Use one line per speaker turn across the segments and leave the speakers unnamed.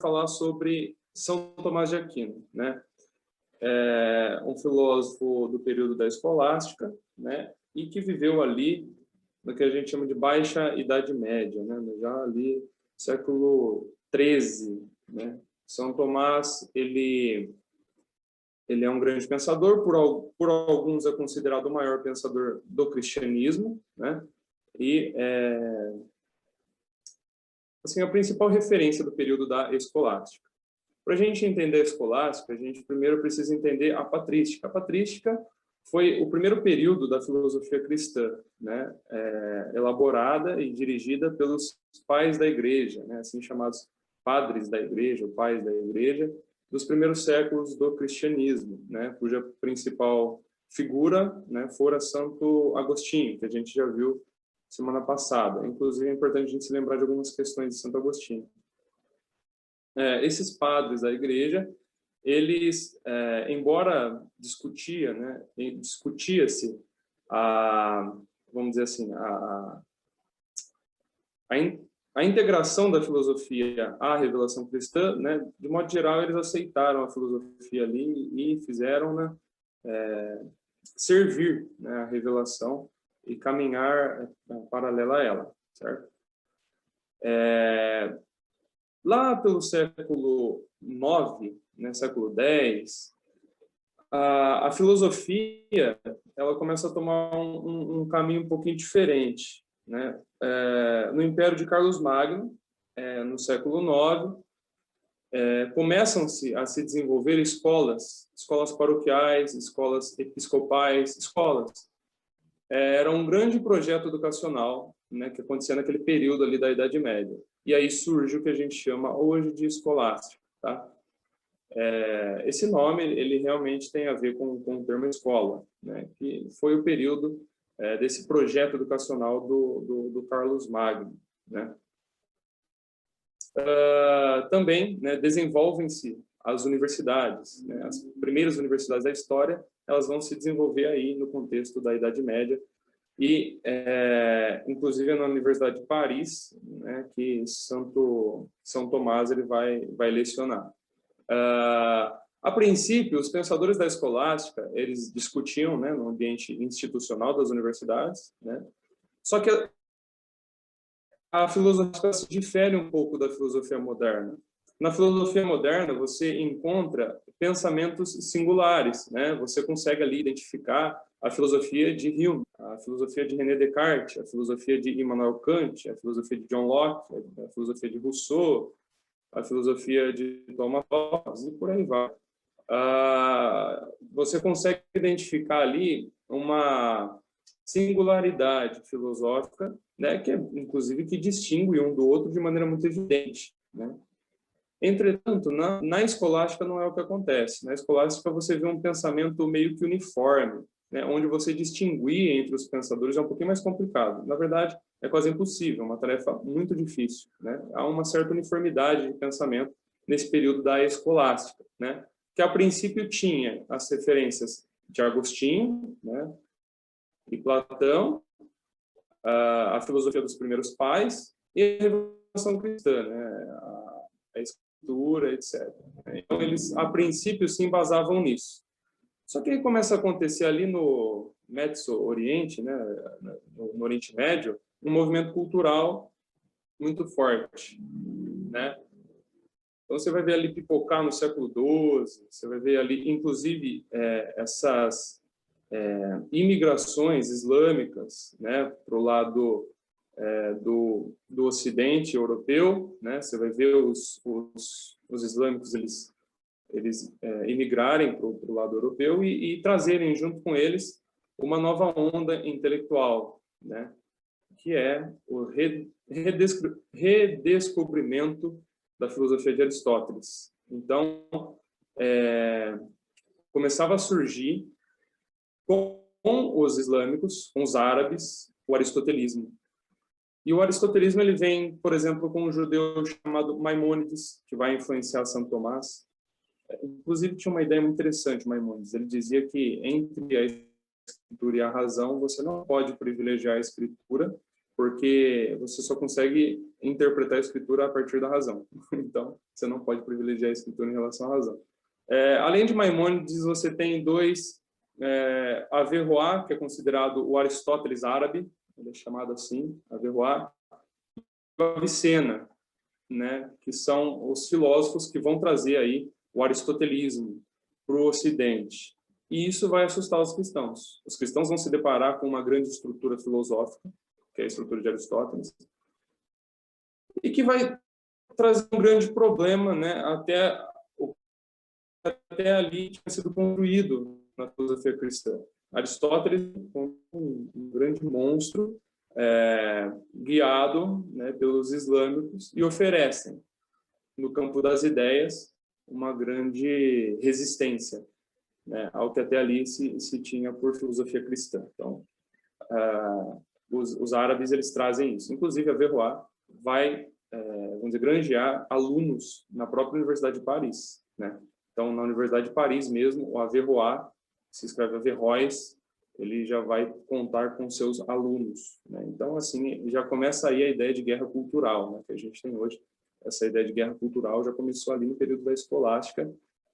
falar sobre São Tomás de Aquino, né? Um filósofo do período da Escolástica, né? E que viveu ali no que a gente chama de Baixa Idade Média, né? Já ali século XIII, né? São Tomás, ele é um grande pensador, por alguns é considerado o maior pensador do cristianismo, né? E assim, a principal referência do período da Escolástica. Para a gente entender a Escolástica, a gente primeiro precisa entender a Patrística. A Patrística foi o primeiro período da filosofia cristã, né? Elaborada e dirigida pelos pais da Igreja, né? Assim chamados padres da Igreja, ou pais da Igreja, dos primeiros séculos do cristianismo, né? Cuja principal figura, né, fora Santo Agostinho, que a gente já viu semana passada. Inclusive, é importante a gente se lembrar de algumas questões de Santo Agostinho. Esses padres da Igreja, eles, embora discutia-se vamos dizer assim, a integração da filosofia à revelação cristã, né, de modo geral, eles aceitaram a filosofia ali e fizeram, né, servir, né, a revelação e caminhar paralela a ela, certo? Lá pelo século IX, né, século X, a filosofia ela começa a tomar um caminho um pouquinho diferente, né? No Império de Carlos Magno, no século IX, começam-se a se desenvolver escolas paroquiais, escolas episcopais, escolas. Era um grande projeto educacional, né, que acontecia naquele período ali da Idade Média. E aí surge o que a gente chama hoje de escolástica, tá? Esse nome, ele realmente tem a ver com o termo escola, né, que foi o período desse projeto educacional do Carlos Magno, né? Também, né, desenvolvem-se as universidades, né? As primeiras universidades da história, elas vão se desenvolver aí no contexto da Idade Média e, inclusive, na Universidade de Paris, né, que São Tomás ele vai lecionar. A princípio, os pensadores da escolástica, eles discutiam, né, no ambiente institucional das universidades, né? Só que a filosofia se difere um pouco da filosofia moderna. Na filosofia moderna, você encontra pensamentos singulares, né? Você consegue ali identificar a filosofia de Hume, a filosofia de René Descartes, a filosofia de Immanuel Kant, a filosofia de John Locke, a filosofia de Rousseau, a filosofia de Thomas Hobbes e por aí vai. Você consegue identificar ali uma singularidade filosófica, né, que inclusive que distingue um do outro de maneira muito evidente, né? Entretanto, na escolástica não é o que acontece. Na escolástica você vê um pensamento meio que uniforme, né, onde você distinguir entre os pensadores é um pouquinho mais complicado. Na verdade, é quase impossível, é uma tarefa muito difícil, né? Há uma certa uniformidade de pensamento nesse período da escolástica, né? Que a princípio tinha as referências de Agostinho, né, e Platão, a filosofia dos primeiros pais e a revelação cristã, né, a escritura, etc. Então, eles, a princípio, se embasavam nisso. Só que aí começa a acontecer ali no Médio Oriente, né, no Oriente Médio, um movimento cultural muito forte, né? Então, você vai ver ali pipocar no século XII, você vai ver ali, inclusive, essas imigrações islâmicas, né, para o lado do Ocidente europeu, né? Você vai ver os islâmicos, eles imigrarem para o lado europeu e trazerem junto com eles uma nova onda intelectual, né? Que é o redescobrimento da filosofia de Aristóteles. Então, começava a surgir com os islâmicos, com os árabes, o aristotelismo. E o aristotelismo ele vem, por exemplo, com um judeu chamado Maimônides, que vai influenciar Santo Tomás. Inclusive, tinha uma ideia muito interessante, Maimônides. Ele dizia que entre a escritura e a razão, você não pode privilegiar a escritura, porque você só consegue interpretar a Escritura a partir da razão. Então, você não pode privilegiar a Escritura em relação à razão. Além de Maimônides, você tem dois, Averroá, que é considerado o Aristóteles árabe, ele é chamado assim, Averroá, e Avicena, né, que são os filósofos que vão trazer aí o aristotelismo para o Ocidente. E isso vai assustar os cristãos. Os cristãos vão se deparar com uma grande estrutura filosófica, que é a estrutura de Aristóteles, e que vai trazer um grande problema, né, até ali tinha sido construído na filosofia cristã. Aristóteles um grande monstro, guiado, né, pelos islâmicos, e oferecem, no campo das ideias, uma grande resistência, né, ao que até ali se tinha por filosofia cristã. Então, os árabes eles trazem isso. Inclusive, Averroá vai, vamos dizer, granjear alunos na própria Universidade de Paris, né? Então, na Universidade de Paris mesmo, o Averroá, se escreve Averroes, ele já vai contar com seus alunos, né? Então, assim, já começa aí a ideia de guerra cultural, né, que a gente tem hoje. Essa ideia de guerra cultural já começou ali no período da escolástica,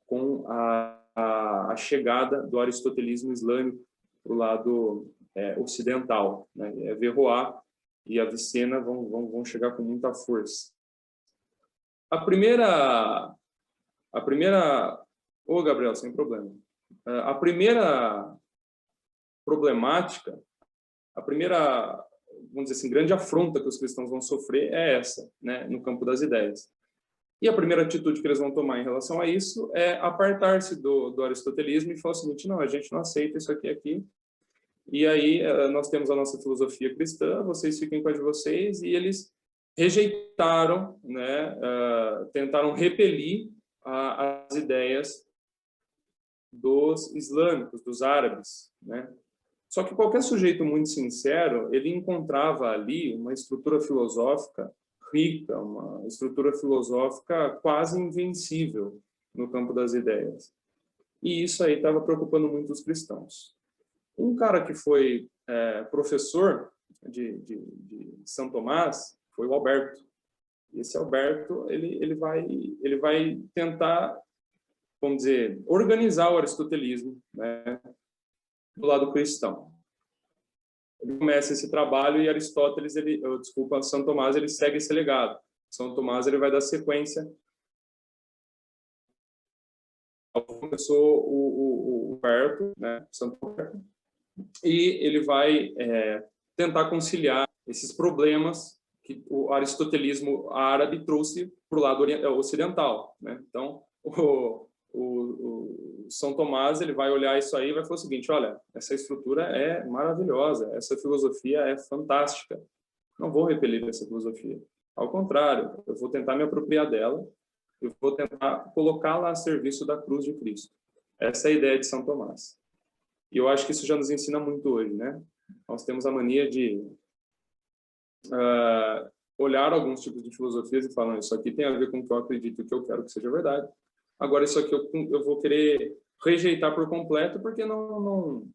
com a chegada do aristotelismo islâmico para o lado ocidental, né? Averroá e Avicena vão chegar com muita força. A primeira... Ô, Gabriel, sem problema. A primeira problemática, a primeira, vamos dizer assim, grande afronta que os cristãos vão sofrer é essa, né, no campo das ideias. E a primeira atitude que eles vão tomar em relação a isso é apartar-se do aristotelismo e falar o seguinte: não, a gente não aceita isso aqui. E aí nós temos a nossa filosofia cristã, vocês fiquem com a de vocês, e eles rejeitaram, né, tentaram repelir as ideias dos islâmicos, dos árabes, né? Só que qualquer sujeito muito sincero, ele encontrava ali uma estrutura filosófica rica, uma estrutura filosófica quase invencível no campo das ideias. E isso aí estava preocupando muito os cristãos. Um cara que foi professor de São Tomás foi o Alberto. E esse Alberto ele vai tentar, vamos dizer, organizar o aristotelismo, né, do lado cristão. Ele começa esse trabalho e Aristóteles, São Tomás, ele segue esse legado. São Tomás ele vai dar sequência. Começou o Alberto, né, Santo Alberto, e ele vai tentar conciliar esses problemas que o aristotelismo árabe trouxe para o lado ocidental, né? Então, o São Tomás ele vai olhar isso aí e vai falar o seguinte: olha, essa estrutura é maravilhosa, essa filosofia é fantástica, não vou repelir essa filosofia. Ao contrário, eu vou tentar me apropriar dela, eu vou tentar colocá-la a serviço da cruz de Cristo. Essa é a ideia de São Tomás. E eu acho que isso já nos ensina muito hoje, né? Nós temos a mania de olhar alguns tipos de filosofias e falar: isso aqui tem a ver com o que eu acredito e o que eu quero que seja verdade. Agora, isso aqui eu vou querer rejeitar por completo porque não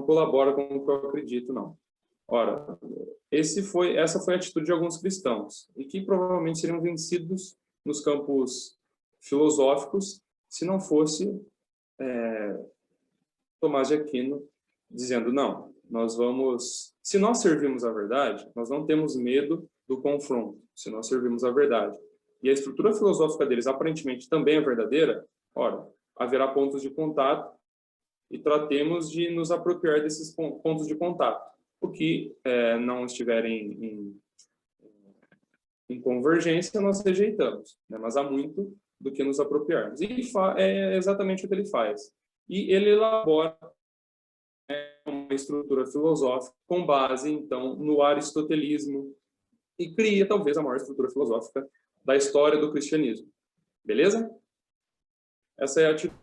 colabora com o que eu acredito, não. Ora, essa foi a atitude de alguns cristãos, e que provavelmente seriam vencidos nos campos filosóficos se não fosse Tomás de Aquino dizendo: não, se nós servimos a verdade, nós não temos medo do confronto, se nós servimos a verdade. E a estrutura filosófica deles aparentemente também é verdadeira, ora, haverá pontos de contato e tratemos de nos apropriar desses pontos de contato. O que não estiverem em convergência, nós rejeitamos, né? Mas há muito do que nos apropriarmos. E é exatamente o que ele faz. E ele elabora uma estrutura filosófica com base, então, no aristotelismo e cria, talvez, a maior estrutura filosófica da história do cristianismo. Beleza? Essa é a atitude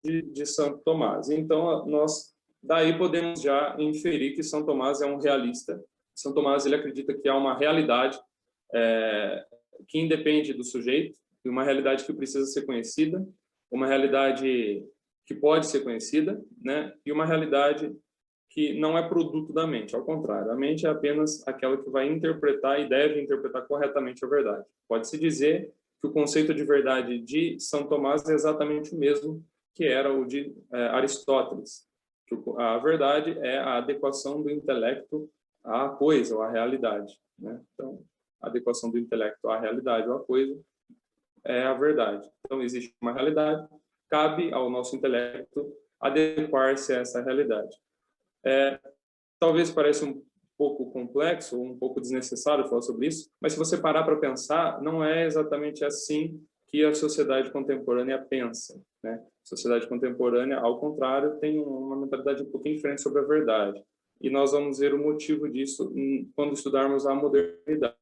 de Santo Tomás. Então, nós daí podemos já inferir que São Tomás é um realista. São Tomás ele acredita que há uma realidade que independe do sujeito, uma realidade que precisa ser conhecida, uma realidade que pode ser conhecida, né? E uma realidade que não é produto da mente, ao contrário, a mente é apenas aquela que vai interpretar e deve interpretar corretamente a verdade. Pode-se dizer que o conceito de verdade de São Tomás é exatamente o mesmo que era o de Aristóteles, que a verdade é a adequação do intelecto à coisa, ou à realidade, né? Então, a adequação do intelecto à realidade ou à coisa é a verdade. Então, existe uma realidade, cabe ao nosso intelecto adequar-se a essa realidade. Talvez pareça um pouco complexo, ou um pouco desnecessário falar sobre isso, mas se você parar para pensar, não é exatamente assim que a sociedade contemporânea pensa, né? A sociedade contemporânea, ao contrário, tem uma mentalidade um pouquinho diferente sobre a verdade. E nós vamos ver o motivo disso quando estudarmos a modernidade,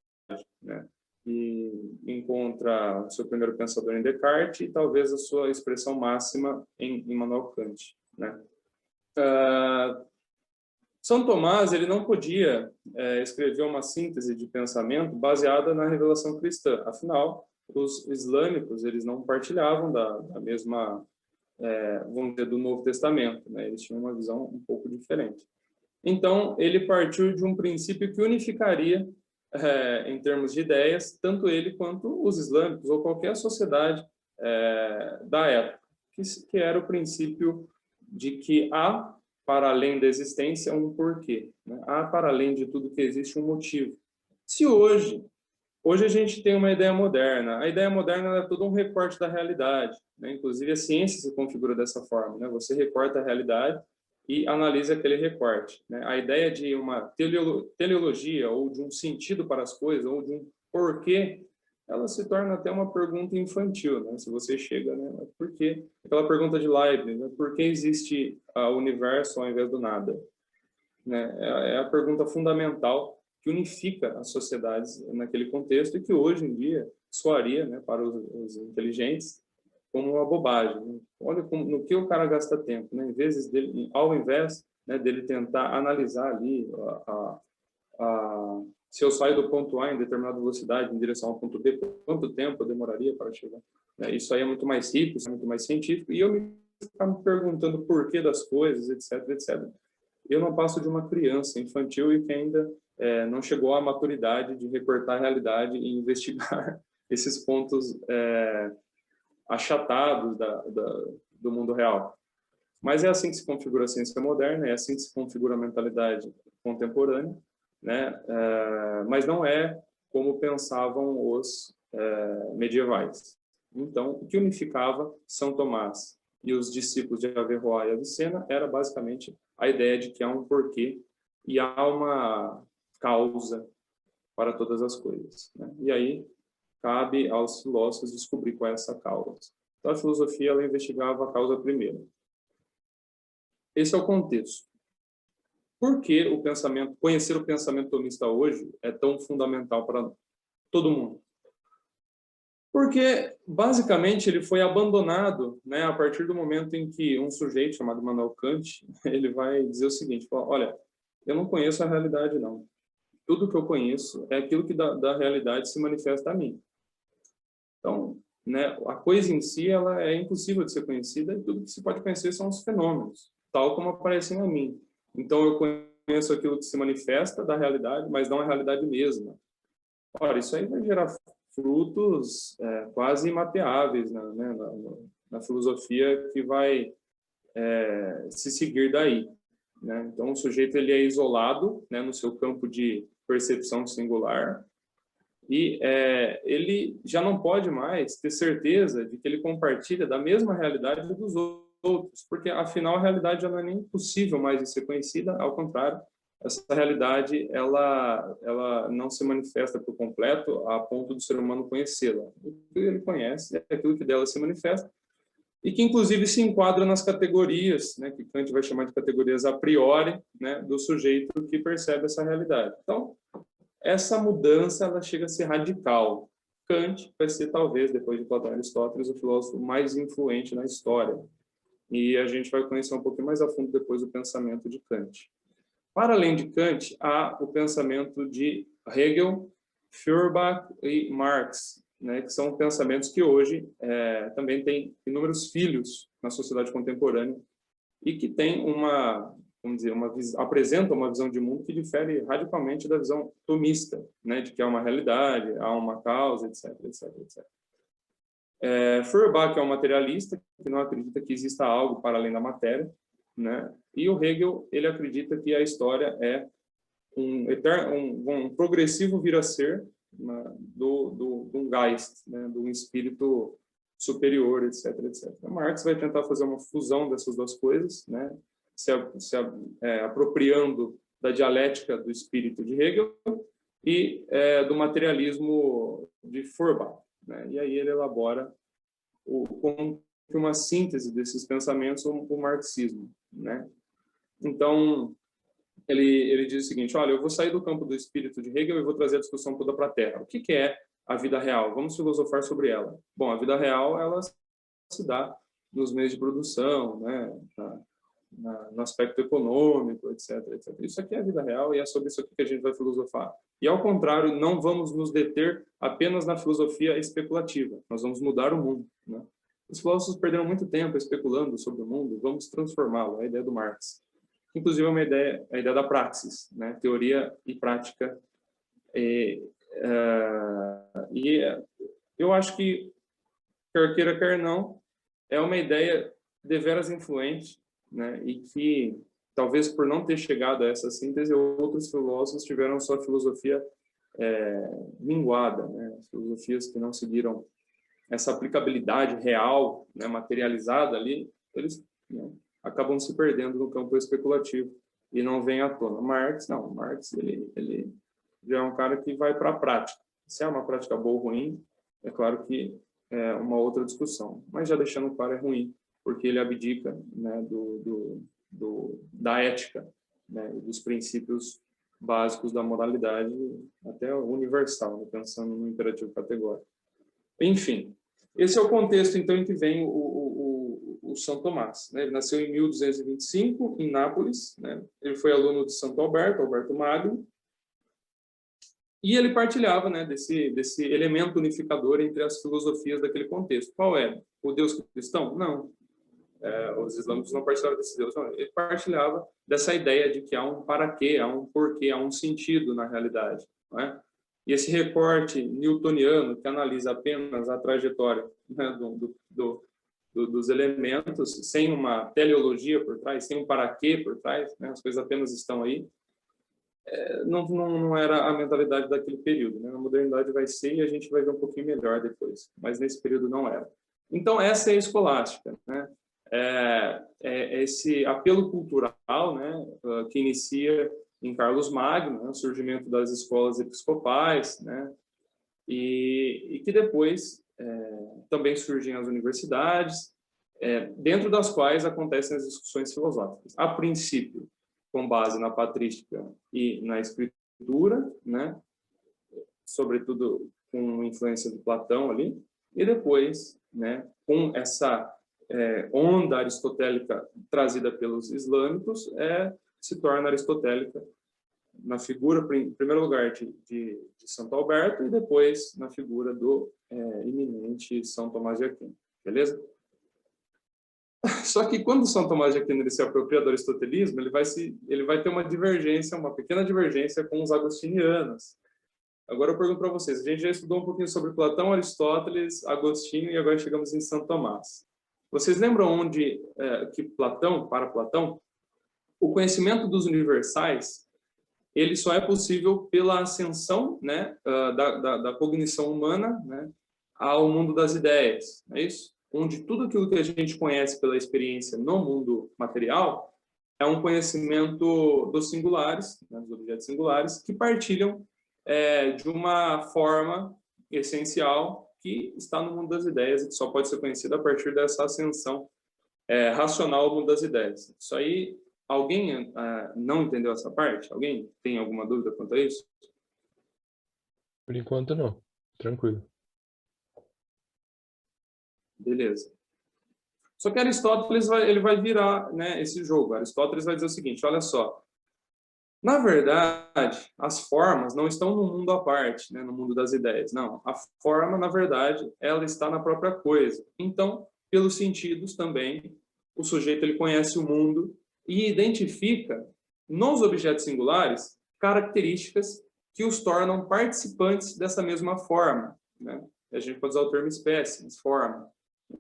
né? E encontra seu primeiro pensador em Descartes e talvez a sua expressão máxima em Immanuel Kant, né? São Tomás, ele não podia escrever uma síntese de pensamento baseada na revelação cristã. Afinal, os islâmicos, eles não partilhavam da mesma, vamos dizer, do Novo Testamento, né? Eles tinham uma visão um pouco diferente. Então, ele partiu de um princípio que unificaria, em termos de ideias, tanto ele quanto os islâmicos ou qualquer sociedade da época, que era o princípio de que há, para além da existência, um porquê, né? Há, para além de tudo que existe, um motivo. Se hoje a gente tem uma ideia moderna, a ideia moderna é todo um recorte da realidade, né? Inclusive a ciência se configura dessa forma, né? Você recorta a realidade e analisa aquele recorte, né? A ideia de uma teleologia ou de um sentido para as coisas ou de um porquê, ela se torna até uma pergunta infantil, né? Se você chega, né? Por quê? Aquela pergunta de Leibniz, né? Por que existe o universo ao invés do nada? Né? É a pergunta fundamental que unifica as sociedades naquele contexto e que hoje em dia soaria, né, para os inteligentes como uma bobagem, né? Olha no que o cara gasta tempo, né? Ao invés, né, dele tentar analisar ali se eu saio do ponto A em determinada velocidade em direção ao ponto B, quanto tempo eu demoraria para chegar? Isso aí é muito mais rico, é muito mais científico, e eu ficar me perguntando o porquê das coisas, etc, etc. Eu não passo de uma criança infantil e que ainda não chegou à maturidade de recortar a realidade e investigar esses pontos achatados do mundo real. Mas é assim que se configura a ciência moderna, é assim que se configura a mentalidade contemporânea, né? Mas não é como pensavam os medievais. Então, o que unificava São Tomás e os discípulos de Averroes e Avicena era basicamente a ideia de que há um porquê e há uma causa para todas as coisas, né? E aí cabe aos filósofos descobrir qual é essa causa. Então, a filosofia ela investigava a causa primeiro. Esse é o contexto. Por que conhecer o pensamento tomista hoje é tão fundamental para todo mundo? Porque, basicamente, ele foi abandonado, né, a partir do momento em que um sujeito chamado Immanuel Kant, ele vai dizer o seguinte, fala, olha, eu não conheço a realidade, não. Tudo que eu conheço é aquilo que da realidade se manifesta a mim. Então, né, a coisa em si ela é impossível de ser conhecida e tudo que se pode conhecer são os fenômenos, tal como aparecem a mim. Então, eu conheço aquilo que se manifesta da realidade, mas não a realidade mesma. Ora, isso aí vai gerar frutos quase imapeáveis na filosofia que vai se seguir daí, né? Então, o sujeito ele é isolado, né, no seu campo de percepção singular e ele já não pode mais ter certeza de que ele compartilha da mesma realidade dos outros, porque, afinal, a realidade já não é nem possível mais de ser conhecida, ao contrário, essa realidade ela não se manifesta por completo a ponto do ser humano conhecê-la. O que ele conhece é aquilo que dela se manifesta e que, inclusive, se enquadra nas categorias, né, que Kant vai chamar de categorias a priori, né, do sujeito que percebe essa realidade. Então, essa mudança ela chega a ser radical. Kant vai ser, talvez, depois de Platão e Aristóteles, o filósofo mais influente na história. E a gente vai conhecer um pouquinho mais a fundo depois o pensamento de Kant. Para além de Kant, há o pensamento de Hegel, Feuerbach e Marx, né, que são pensamentos que hoje também têm inúmeros filhos na sociedade contemporânea e que têm vamos dizer, apresenta uma visão de mundo que difere radicalmente da visão tomista, né, de que há uma realidade, há uma causa, etc, etc, etc. Feuerbach é um materialista que não acredita que exista algo para além da matéria, né? E o Hegel, ele acredita que a história é um progressivo vir a ser, né, do um Geist, né, de um espírito superior, etc, etc. Marx vai tentar fazer uma fusão dessas duas coisas, né, apropriando da dialética do espírito de Hegel e do materialismo de Feuerbach, né? E aí ele elabora como uma síntese desses pensamentos o marxismo, né? Então, ele diz o seguinte: olha, eu vou sair do campo do espírito de Hegel e vou trazer a discussão toda para a Terra. O que é a vida real? Vamos filosofar sobre ela. Bom, a vida real, ela se dá nos meios de produção, né? No aspecto econômico, etc, etc. Isso aqui é a vida real e é sobre isso aqui que a gente vai filosofar. E, ao contrário, não vamos nos deter apenas na filosofia especulativa. Nós vamos mudar o mundo, né? Os filósofos perderam muito tempo especulando sobre o mundo, vamos transformá-lo, a ideia do Marx. Inclusive, é uma ideia, a ideia da praxis, né? Teoria e prática. Eu acho que, quer queira, quer não, é uma ideia deveras influente, né? E que, talvez por não ter chegado a essa síntese, outros filósofos tiveram sua filosofia minguada, né? Filosofias que não seguiram essa aplicabilidade real, né, materializada ali, eles, né, acabam se perdendo no campo especulativo e não vem à tona. Marx, não. Marx, ele já é um cara que vai para a prática. Se é uma prática boa ou ruim, é claro que é uma outra discussão. Mas já deixando claro, é ruim, porque ele abdica, né, da ética, né, dos princípios básicos da moralidade, até universal, né, pensando no imperativo categórico. Enfim, esse é o contexto, então, em que vem o São Tomás, né? Ele nasceu em 1225, em Nápoles, né? Ele foi aluno de Santo Alberto Magno, e ele partilhava, né, desse elemento unificador entre as filosofias daquele contexto. Qual é? O Deus cristão? Não. Os islâmicos não partilhavam desse Deus, não. Ele partilhava dessa ideia de que há um para quê, há um porquê, há um sentido na realidade, não é? E esse recorte newtoniano, que analisa apenas a trajetória, né, dos elementos, sem uma teleologia por trás, sem um para quê por trás, né, as coisas apenas estão aí, não era a mentalidade daquele período, né? A modernidade vai ser, e a gente vai ver um pouquinho melhor depois, mas nesse período não era. Então, essa é a escolástica, né? Esse apelo cultural, né, que inicia em Carlos Magno, né, o surgimento das escolas episcopais, né, e que depois também surgem as universidades, dentro das quais acontecem as discussões filosóficas. A princípio, com base na patrística e na escritura, né, sobretudo com influência de Platão ali, e depois, né, com essa onda aristotélica trazida pelos islâmicos, se torna aristotélica na figura, em primeiro lugar, de Santo Alberto, e depois na figura do iminente São Tomás de Aquino. Beleza? Só que quando São Tomás de Aquino ele se apropria do aristotelismo, ele vai ter uma divergência, uma pequena divergência com os agostinianos. Agora eu pergunto para vocês, a gente já estudou um pouquinho sobre Platão, Aristóteles, Agostinho, e agora chegamos em São Tomás. Vocês lembram onde que para Platão, o conhecimento dos universais, ele só é possível pela ascensão, né, da cognição humana, né, ao mundo das ideias, é isso? Onde tudo aquilo que a gente conhece pela experiência no mundo material é um conhecimento dos singulares, né, dos objetos singulares, que partilham de uma forma essencial que está no mundo das ideias e que só pode ser conhecida a partir dessa ascensão racional ao mundo das ideias. Isso aí, alguém não entendeu essa parte? Alguém tem alguma dúvida quanto a isso?
Por enquanto, não. Tranquilo.
Beleza. Só que Aristóteles ele vai virar, né, esse jogo. Aristóteles vai dizer o seguinte, olha só, na verdade, as formas não estão no mundo à parte, né, no mundo das ideias. Não, a forma, na verdade, ela está na própria coisa. Então, pelos sentidos também, o sujeito ele conhece o mundo e identifica nos objetos singulares características que os tornam participantes dessa mesma forma, né? A gente pode usar o termo espécie, forma.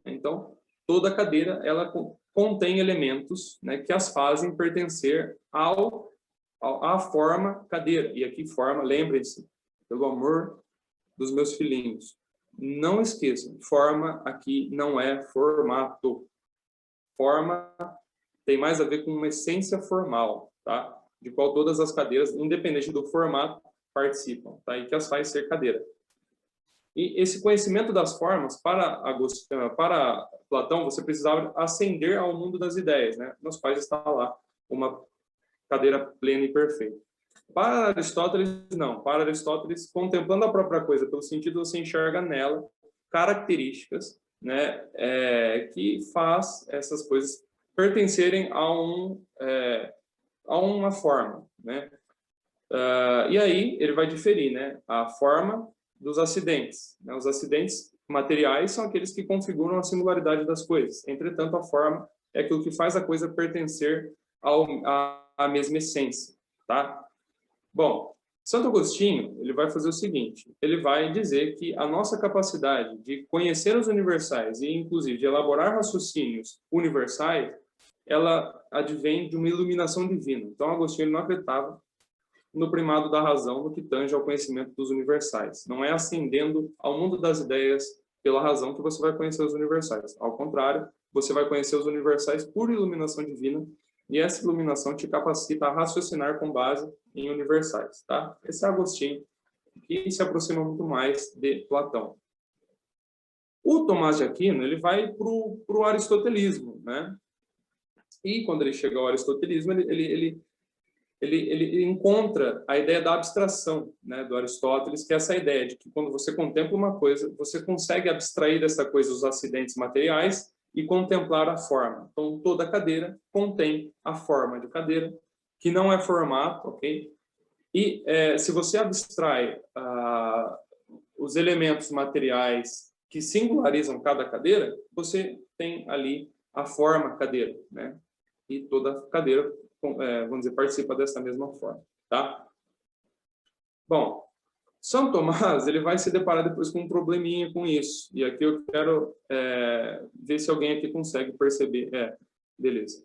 Então, toda cadeira ela contém elementos, né, que as fazem pertencer à forma cadeira. E aqui forma, lembrem-se, pelo amor dos meus filhinhos, não esqueçam, forma aqui não é formato. Forma tem mais a ver com uma essência formal, tá? De qual todas as cadeiras, independente do formato, participam, tá? E que as faz ser cadeira. E esse conhecimento das formas, para Platão, você precisava ascender ao mundo das ideias, né? Nos quais está lá uma cadeira plena e perfeita. Para Aristóteles, não. Para Aristóteles, contemplando a própria coisa pelo sentido, você enxerga nela características, né, que faz essas coisas pertencerem a uma forma, né? E aí ele vai diferir, né? A forma dos acidentes, né? Os acidentes materiais são aqueles que configuram a singularidade das coisas. Entretanto, a forma é aquilo que faz a coisa pertencer à mesma essência, tá? Bom, Santo Agostinho, ele vai fazer o seguinte, ele vai dizer que a nossa capacidade de conhecer os universais e, inclusive, de elaborar raciocínios universais, ela advém de uma iluminação divina. Então, Agostinho ele não acreditava no primado da razão no que tange ao conhecimento dos universais. Não é ascendendo ao mundo das ideias pela razão que você vai conhecer os universais. Ao contrário, você vai conhecer os universais por iluminação divina, e essa iluminação te capacita a raciocinar com base em universais, tá? Esse é Agostinho, que se aproxima muito mais de Platão. O Tomás de Aquino, ele vai para o aristotelismo, né? E quando ele chega ao aristotelismo, ele encontra a ideia da abstração, né, do Aristóteles, que é essa ideia de que quando você contempla uma coisa, você consegue abstrair dessa coisa os acidentes materiais e contemplar a forma. Então, toda cadeira contém a forma de cadeira, que não é formato, ok? E se você abstrai os elementos materiais que singularizam cada cadeira, você tem ali a forma cadeira, né? E toda cadeira, vamos dizer, participa dessa mesma forma, tá? Bom, São Tomás, ele vai se deparar depois com um probleminha com isso. E aqui eu quero ver se alguém aqui consegue perceber. Beleza.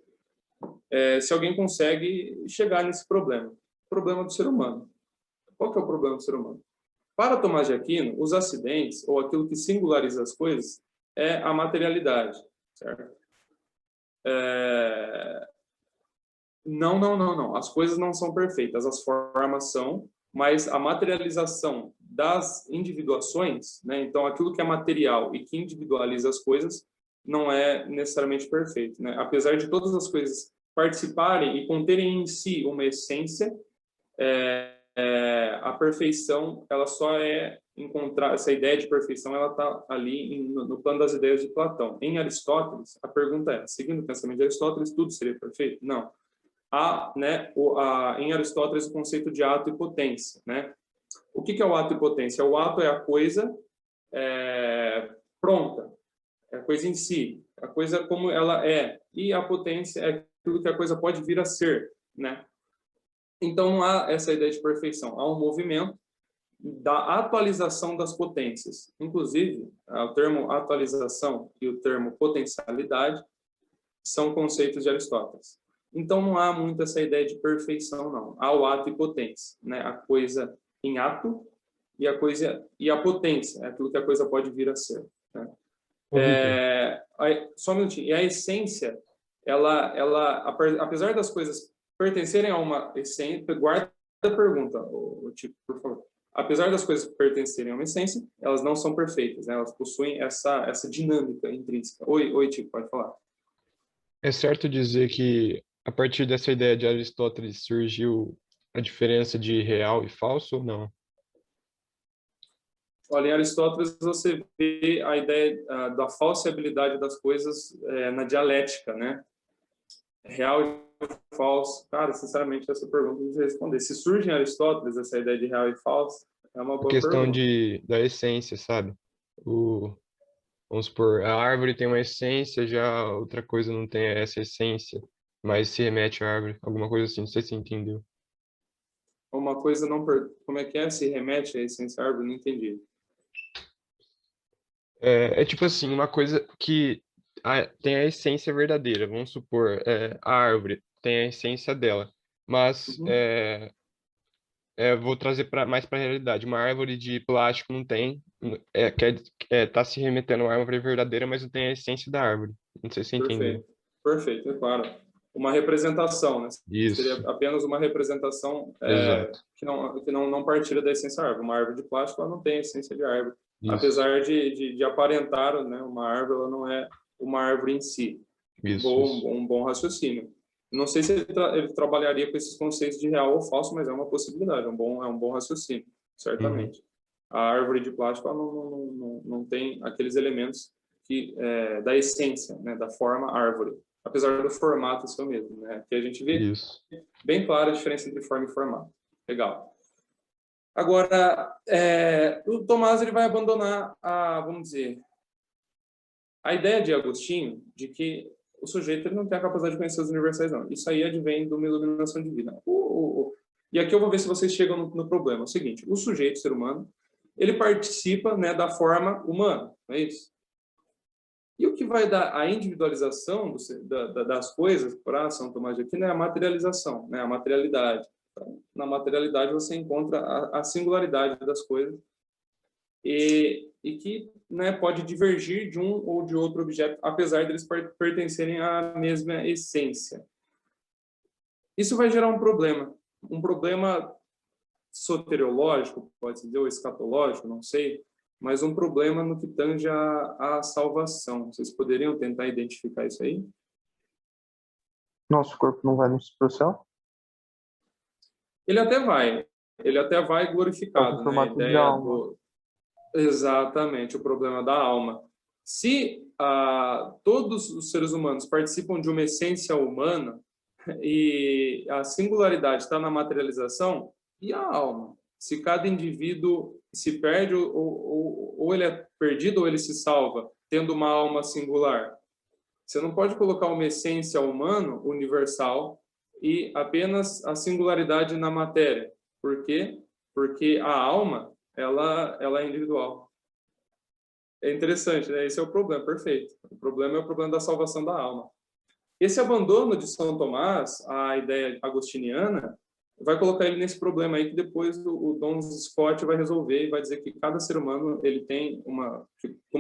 Se alguém consegue chegar nesse problema. O problema do ser humano. Qual que é o problema do ser humano? Para Tomás de Aquino, os acidentes, ou aquilo que singulariza as coisas, é a materialidade, certo? Não. As coisas não são perfeitas, as formas são, mas a materialização das individuações, né? Então, aquilo que é material e que individualiza as coisas, não é necessariamente perfeito, né? Apesar de todas as coisas participarem e conterem em si uma essência, a perfeição, ela só é encontrar, essa ideia de perfeição, ela está ali no plano das ideias de Platão. Em Aristóteles, a pergunta é, seguindo o pensamento de Aristóteles, tudo seria perfeito? Não. Em Aristóteles, o conceito de ato e potência, né? O que é o ato e potência? O ato é a coisa pronta, é a coisa em si, a coisa como ela é, e a potência é aquilo que a coisa pode vir a ser, né? Então, não há essa ideia de perfeição, há um movimento da atualização das potências. Inclusive, o termo atualização e o termo potencialidade são conceitos de Aristóteles. Então, não há muito essa ideia de perfeição, não. Há o ato e potência, né? A coisa em ato e a potência, é aquilo que a coisa pode vir a ser, né? Só um minutinho. E a essência, apesar das coisas pertencerem a uma essência, guarda a pergunta, Tico, por favor. Apesar das coisas pertencerem a uma essência, elas não são perfeitas, né? Elas possuem essa dinâmica intrínseca. Oi, Tico, pode falar.
É certo dizer que, a partir dessa ideia de Aristóteles, surgiu a diferença de real e falso ou não?
Olha, em Aristóteles você vê a ideia da falseabilidade das coisas na dialética, né? Real e falso. Cara, sinceramente, essa pergunta não sei responder. Se surge em Aristóteles essa ideia de real e falso, é uma
A
boa
questão
pergunta.
da essência, sabe? Vamos supor, a árvore tem uma essência, já outra coisa não tem essa essência. mas se remete à árvore, alguma coisa assim, não sei se você entendeu.
Uma coisa não... Como é que é? Se remete à essência árvore? Não entendi.
É tipo assim, uma coisa que tem a essência verdadeira, vamos supor, a árvore tem a essência dela, mas
Uhum.
vou trazer mais para a realidade. Uma árvore de plástico não tem, tá se remetendo a uma árvore verdadeira, mas não tem a essência da árvore. Não sei se você entendeu.
Perfeito. Perfeito, é claro. Uma representação, né? Seria
Isso,
apenas uma representação
exato.
que não partilha da essência da árvore. Uma árvore de plástico, ela não tem a essência de árvore.
Isso,
Apesar de aparentar, né, uma árvore, ela não é uma árvore em si.
isso, isso.
Um bom raciocínio. Não sei se ele trabalharia com esses conceitos de real ou falso, mas é uma possibilidade, é um bom raciocínio,
Uhum,
certamente. A árvore de plástico ela não tem aqueles elementos da essência, né, da forma árvore, apesar do formato ser o mesmo, né? Que a gente vê
isso.
bem clara a diferença entre forma e formato. Legal. Agora, o Tomás ele vai abandonar vamos dizer, a ideia de Agostinho de que o sujeito ele não tem a capacidade de conhecer os universais, não. Isso aí advém de uma iluminação divina. E aqui eu vou ver se vocês chegam no problema. É o seguinte, o sujeito, o ser humano, ele participa, né, da forma humana, não é isso? E o que vai dar a individualização das coisas para São Tomás de Aquino é a materialização, né, a materialidade. Então, na materialidade você encontra a singularidade das coisas e que, né, pode divergir de um ou de outro objeto, apesar deles pertencerem à mesma essência. Isso vai gerar um problema soteriológico, pode-se dizer, ou escatológico, não sei, mas um problema no que tange à salvação. Vocês poderiam tentar identificar isso aí?
Nosso corpo não vai para o céu?
Ele até vai
Só que em
glorificado, né? A
formato de
ideia
alma.
do... Exatamente, o problema da alma. Se todos os seres humanos participam de uma essência humana e a singularidade está na materialização, e a alma? Se cada indivíduo se perde, ou ele é perdido ou ele se salva, tendo uma alma singular. Você não pode colocar uma essência humana, universal, e apenas a singularidade na matéria. Por quê? Porque a alma, ela é individual. É interessante, né? Esse é o problema, perfeito. O problema é o problema da salvação da alma. Esse abandono de São Tomás, a ideia agostiniana, vai colocar ele nesse problema aí que depois o Dom Scott vai resolver e vai dizer que cada ser humano ele tem como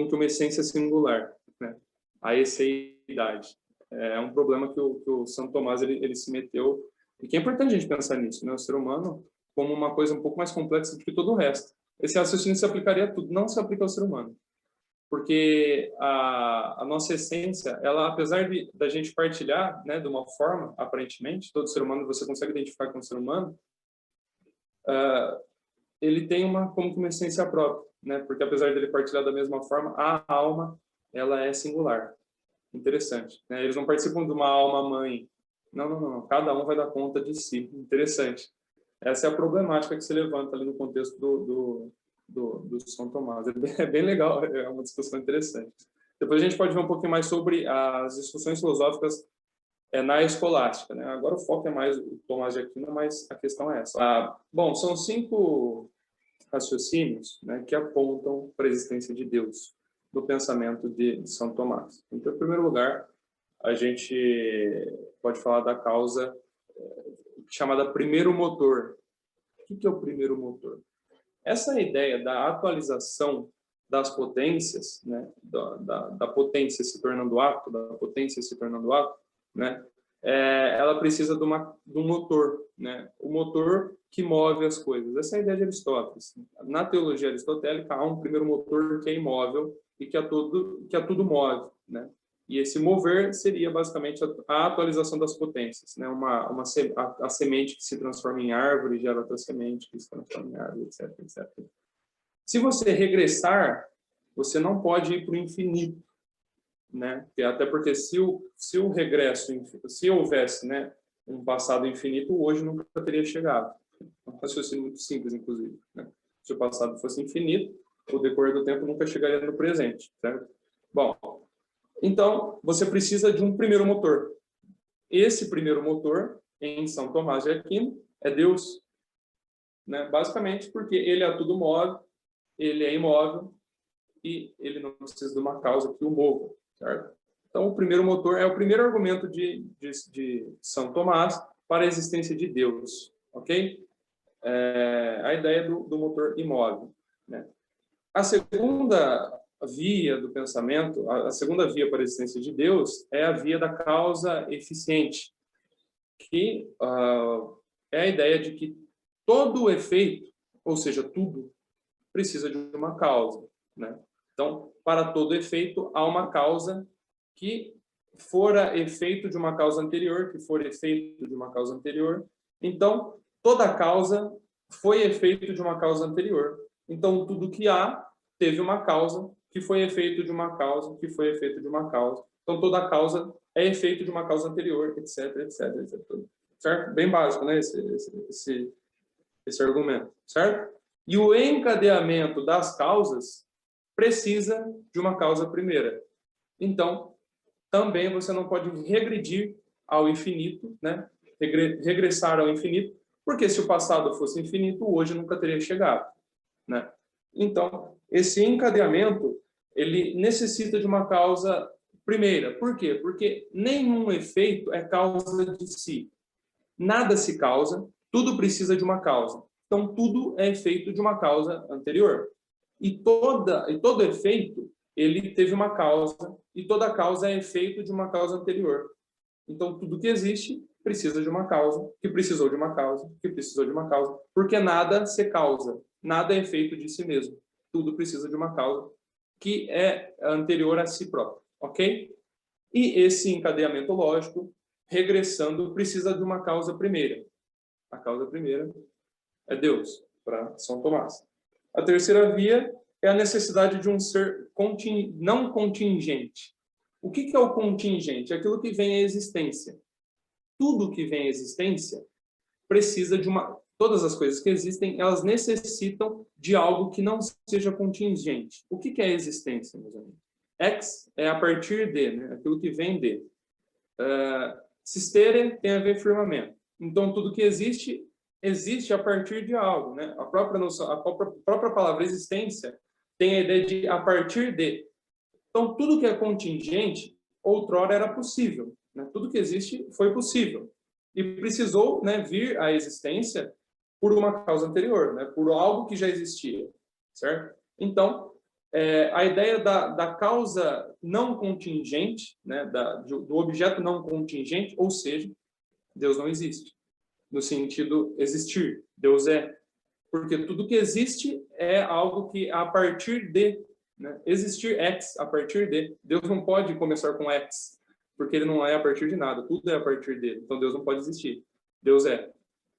que uma essência singular, né? A esseidade. É um problema que o São Tomás ele se meteu e que é importante a gente pensar nisso, né? O ser humano como uma coisa um pouco mais complexa do que todo o resto. Esse raciocínio se aplicaria a tudo, não se aplica ao ser humano, porque a nossa essência, ela, apesar da gente partilhar, né, de uma forma, aparentemente, todo ser humano você consegue identificar com o ser humano, ele tem como que uma essência própria, né, porque apesar dele partilhar da mesma forma, a alma, ela é singular. Interessante, né? Eles não participam de uma alma mãe. Não. Cada um vai dar conta de si. Interessante. Essa é a problemática que se levanta ali no contexto do São Tomás. É bem legal, é uma discussão interessante. Depois a gente pode ver um pouquinho mais sobre as discussões filosóficas na escolástica, né? Agora o foco é mais o Tomás de Aquino, mas a questão é essa. Bom, são 5 raciocínios, né, que apontam para a existência de Deus no pensamento de São Tomás. Então, em primeiro lugar, a gente pode falar da causa chamada primeiro motor. O que é o primeiro motor? Essa ideia da atualização das potências, né, da potência se tornando ato, da potência se tornando ato, né, ela precisa de um motor, né, o motor que move as coisas. Essa é a ideia de Aristóteles. Na teologia aristotélica há um primeiro motor que é imóvel e que a tudo move, né? E esse mover seria basicamente a atualização das potências, né? A semente que se transforma em árvore gera outra semente que se transforma em árvore, etc, etc. Se você regressar, você não pode ir para o infinito, né? Até porque se o regresso, se houvesse, né, um passado infinito, hoje nunca teria chegado. É um raciocínio muito simples, inclusive, né? Se o passado fosse infinito, o decorrer do tempo nunca chegaria no presente, certo? Bom, então você precisa de um primeiro motor. esse primeiro motor, em São Tomás de Aquino, é Deus. Né? Basicamente porque ele a tudo move, ele é imóvel e ele não precisa de uma causa que o mova. Certo? Então, o primeiro motor é o primeiro argumento de São Tomás para a existência de Deus. Ok? A ideia do motor imóvel. Né? A segunda via do pensamento, a segunda via para a existência de Deus é a via da causa eficiente, que é a ideia de que todo efeito, ou seja, tudo, precisa de uma causa. Né? Então, para todo efeito, há uma causa que fora efeito de uma causa anterior, que for efeito de uma causa anterior. Então, toda causa foi efeito de uma causa anterior. Então, tudo que há teve uma causa que foi efeito de uma causa, que foi efeito de uma causa. Então, toda causa é efeito de uma causa anterior, etc, etc, etc. Certo? Bem básico, né? Esse argumento, certo? E o encadeamento das causas precisa de uma causa primeira. Então, também você não pode regredir ao infinito, né? Regressar ao infinito, porque se o passado fosse infinito, hoje nunca teria chegado, né? Então, esse encadeamento, ele necessita de uma causa primeira. Por quê? Porque nenhum efeito é causa de si. Nada se causa, tudo precisa de uma causa. Então, tudo é efeito de uma causa anterior. E todo efeito, ele teve uma causa, e toda causa é efeito de uma causa anterior. Então, tudo que existe precisa de uma causa, que precisou de uma causa, que precisou de uma causa, porque nada se causa, nada é efeito de si mesmo. Tudo precisa de uma causa que é anterior a si próprio, ok? E esse encadeamento lógico, regressando, precisa de uma causa primeira. A causa primeira é Deus, para São Tomás. A terceira via é a necessidade de um ser não contingente. O que é o contingente? É aquilo que vem à existência. Tudo que vem à existência precisa de uma... Todas as coisas que existem, elas necessitam de algo que não seja contingente. O que é a existência, meus amigos? Ex é a partir de, né? Aquilo que vem de. Sistere tem a ver com firmamento. Então, tudo que existe, existe a partir de algo. Né? A própria palavra existência tem a ideia de a partir de. Então, tudo que é contingente, outrora era possível. Né? Tudo que existe foi possível. E precisou, né, vir à existência por uma causa anterior, né? Por algo que já existia. Certo? Então, a ideia da causa não contingente, né? Do objeto não contingente, ou seja, Deus não existe. No sentido existir. Deus é. Porque tudo que existe é algo que a partir de, né? Existir ex, a partir de. Deus não pode começar com ex, porque ele não é a partir de nada. Tudo é a partir dele. Então Deus não pode existir. Deus é.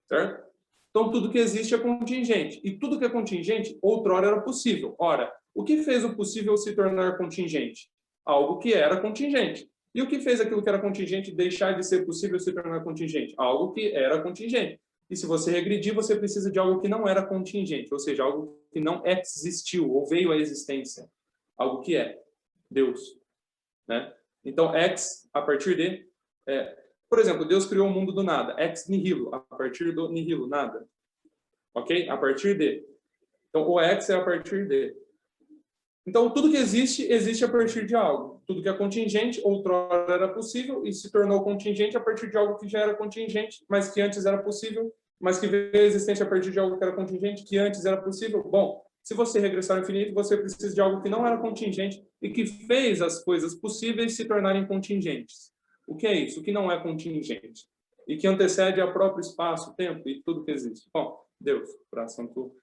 Certo? Então tudo que existe é contingente. E tudo que é contingente, outrora era possível. Ora, o que fez o possível se tornar contingente? Algo que era contingente. E o que fez aquilo que era contingente deixar de ser possível se tornar contingente? Algo que era contingente. E se você regredir, você precisa de algo que não era contingente, ou seja, algo que não existiu ou veio à existência. Algo que é Deus. Né? Então, ex, a partir de... por exemplo, Deus criou o mundo do nada. Ex nihilo, a partir do nihilo, nada. Ok? A partir de. Então, o ex é a partir de. Então, tudo que existe, existe a partir de algo. Tudo que é contingente, outrora era possível e se tornou contingente a partir de algo que já era contingente, mas que antes era possível, mas que veio à existência a partir de algo que era contingente, que antes era possível. Bom, se você regressar ao infinito, você precisa de algo que não era contingente e que fez as coisas possíveis se tornarem contingentes. O que é isso? O que não é contingente? E que antecede ao próprio espaço, tempo e tudo que existe. Bom, Deus, para Santo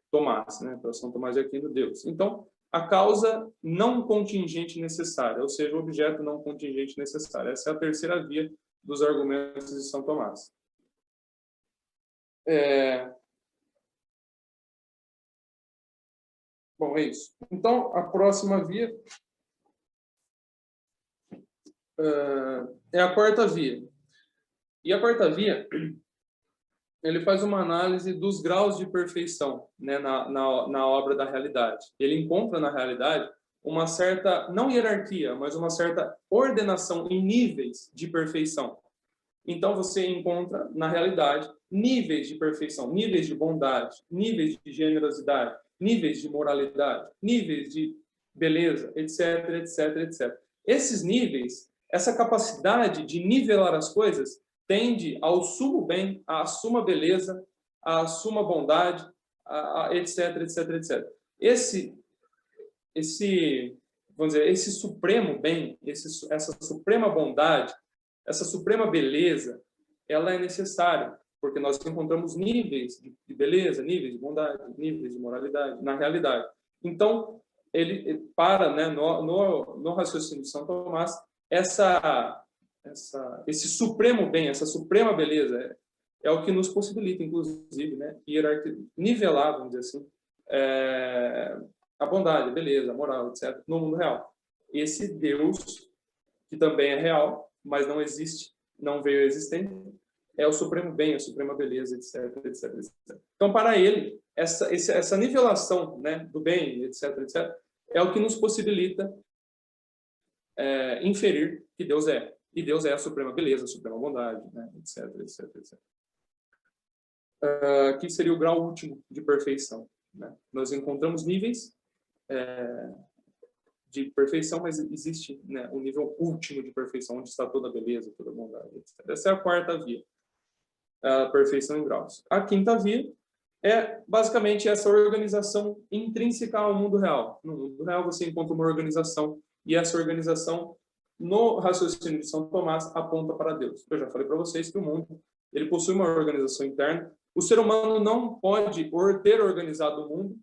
Tomás, né? Para São Tomás de Aquino, Deus. Então, a causa não contingente necessária, ou seja, o objeto não contingente necessário. Essa é a terceira via dos argumentos de São Tomás. Bom, é isso. Então, a próxima via é a quarta via. E a quarta via, ele faz uma análise dos graus de perfeição, né, na obra da realidade. Ele encontra na realidade uma certa, não hierarquia, mas uma certa ordenação em níveis de perfeição. Então, você encontra, na realidade, níveis de perfeição, níveis de bondade, níveis de generosidade, níveis de moralidade, níveis de beleza, etc, etc, etc. Esses níveis, essa capacidade de nivelar as coisas, tende ao sumo bem, à suma beleza, à suma bondade, etc, etc, etc. Vamos dizer, esse supremo bem, essa suprema bondade, essa suprema beleza, ela é necessária, porque nós encontramos níveis de beleza, níveis de bondade, níveis de moralidade na realidade. Então, ele para, né, no raciocínio de São Tomás, esse supremo bem, essa suprema beleza é o que nos possibilita, inclusive, né, nivelar, vamos dizer assim, a bondade, a beleza, a moral, etc., no mundo real. Esse Deus, que também é real, mas não existe, não veio a existir, é o supremo bem, a suprema beleza, etc., etc., etc. Então, para ele, essa nivelação, né, do bem, etc., etc., é o que nos possibilita inferir que Deus é. E Deus é a suprema beleza, a suprema bondade, né, etc., etc., etc. Que seria o grau último de perfeição, né? Nós encontramos níveis de perfeição, mas existe, né, o nível último de perfeição, onde está toda a beleza, toda a bondade, etc. Essa é a quarta via, a perfeição em graus. A quinta via é basicamente essa organização intrínseca ao mundo real. No mundo real você encontra uma organização, e essa organização, no raciocínio de São Tomás, aponta para Deus. Eu já falei para vocês que o mundo ele possui uma organização interna. O ser humano não pode ter organizado o mundo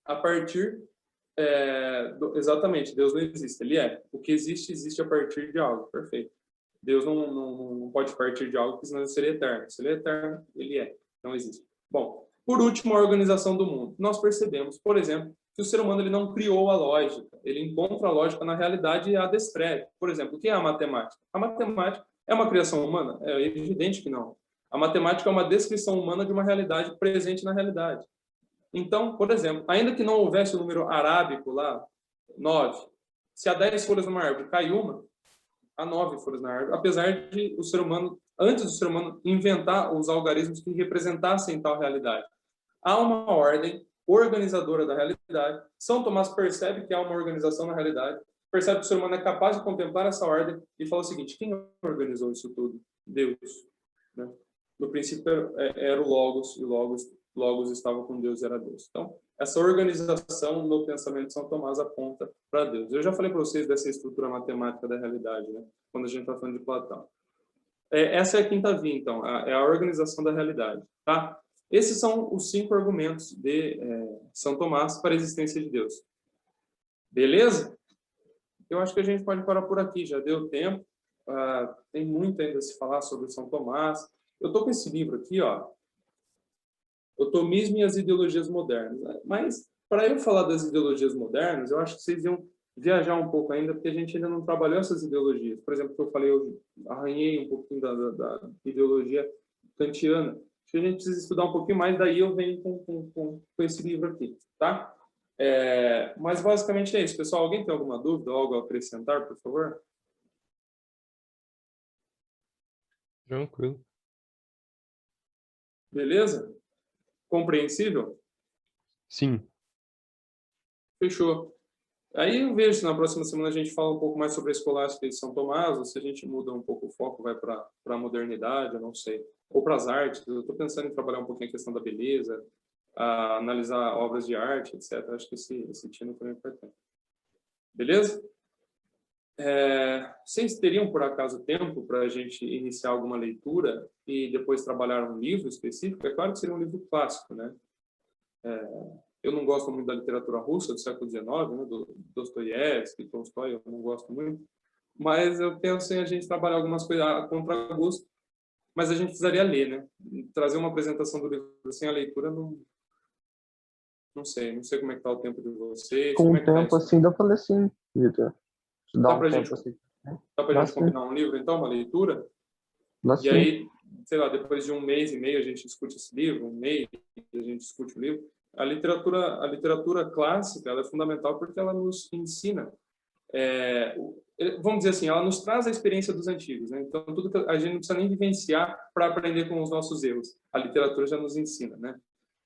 a partir exatamente, Deus não existe, ele é. O que existe, existe a partir de algo, perfeito. Deus não pode partir de algo, porque senão ele seria eterno. Se ele é eterno, ele é, não existe. Bom, por último, a organização do mundo. Nós percebemos, por exemplo, que o ser humano ele não criou a lógica, ele encontra a lógica na realidade e a descreve. Por exemplo, o que é a matemática? A matemática é uma criação humana? É evidente que não. A matemática é uma descrição humana de uma realidade presente na realidade. Então, por exemplo, ainda que não houvesse o número arábico lá, 9, se há 10 folhas numa árvore cai uma, há 9 folhas na árvore, apesar de o ser humano, antes do ser humano inventar os algarismos que representassem tal realidade. Há uma ordem organizadora da realidade. São Tomás percebe que há uma organização na realidade, percebe que o ser humano é capaz de contemplar essa ordem e fala o seguinte: quem organizou isso tudo? Deus. Né? No princípio era o Logos, e o Logos estava com Deus e era Deus. Então, essa organização no pensamento de São Tomás aponta para Deus. Eu já falei para vocês dessa estrutura matemática da realidade, né? Quando a gente está falando de Platão. Essa é a quinta via, então, é a organização da realidade. Tá? Esses são os 5 argumentos de São Tomás para a existência de Deus. Beleza? Eu acho que a gente pode parar por aqui, já deu tempo. Tem muito ainda a se falar sobre São Tomás. Eu estou com esse livro aqui, ó, O Tomismo e as Ideologias Modernas. Mas, para eu falar das ideologias modernas, eu acho que vocês iam viajar um pouco ainda, porque a gente ainda não trabalhou essas ideologias. Por exemplo, que eu falei, eu arranhei um pouquinho da ideologia kantiana. Acho que a gente precisa estudar um pouquinho mais, daí eu venho com esse livro aqui, tá? Mas basicamente é isso, pessoal. Alguém tem alguma dúvida ou algo a acrescentar, por favor?
Tranquilo.
Beleza? Compreensível?
Sim.
Fechou. Aí eu vejo se na próxima semana a gente fala um pouco mais sobre a escolástica de São Tomás, ou se a gente muda um pouco o foco, vai para a modernidade, eu não sei. Ou para as artes. Eu estou pensando em trabalhar um pouquinho a questão da beleza, analisar obras de arte, etc. Acho que esse tino também é importante. Beleza? Vocês teriam, por acaso, tempo para a gente iniciar alguma leitura e depois trabalhar um livro específico? É claro que seria um livro clássico, né? Eu não gosto muito da literatura russa do século XIX, né? Do Dostoiévski, Tolstói, eu não gosto muito. Mas eu penso em a gente trabalhar algumas coisas a contragosto, mas a gente precisaria ler, né? Trazer uma apresentação do livro sem a leitura, não sei como é que está o tempo de vocês.
Com
como
o
é que tá
tempo,
isso?
assim, dá pra ler sim, Vitor. Dá
Dá
um
pra
tempo,
gente,
assim.
dá pra
Dá
gente
sim.
combinar um livro, então, uma leitura?
Dá
E
sim.
aí, sei lá, depois de um mês e meio a gente discute esse livro, um mês a gente discute o livro. A literatura clássica, ela é fundamental porque ela nos ensina vamos dizer assim, ela nos traz a experiência dos antigos, né? Então, tudo que a gente não precisa nem vivenciar para aprender com os nossos erros. A literatura já nos ensina, né?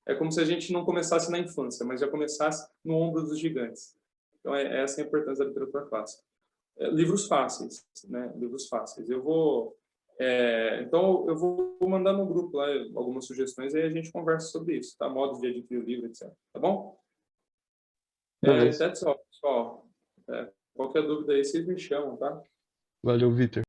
É como se a gente não começasse na infância, mas já começasse no ombro dos gigantes. Então, essa é a importância da literatura clássica. Livros fáceis, né? Livros fáceis. Então, eu vou mandar no grupo lá algumas sugestões e aí a gente conversa sobre isso, tá? Modos de adquirir o livro, etc. Tá bom?
Beleza.
That's all, pessoal. Qualquer dúvida aí, vocês me chamam, tá?
Valeu, Vitor.